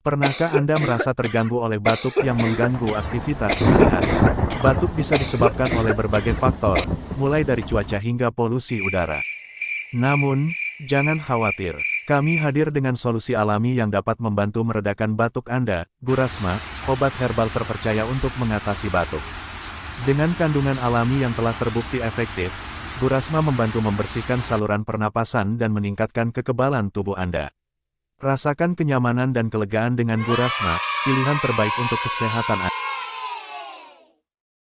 Pernahkah Anda merasa terganggu oleh batuk yang mengganggu aktivitas sehari-hari? Batuk bisa disebabkan oleh berbagai faktor, mulai dari cuaca hingga polusi udara. Namun, jangan khawatir. Kami hadir dengan solusi alami yang dapat membantu meredakan batuk Anda, Gurasma, obat herbal terpercaya untuk mengatasi batuk. Dengan kandungan alami yang telah terbukti efektif, Gurasma membantu membersihkan saluran pernapasan dan meningkatkan kekebalan tubuh Anda. Rasakan kenyamanan dan kelegaan dengan Gurasma, pilihan terbaik untuk kesehatan Anda.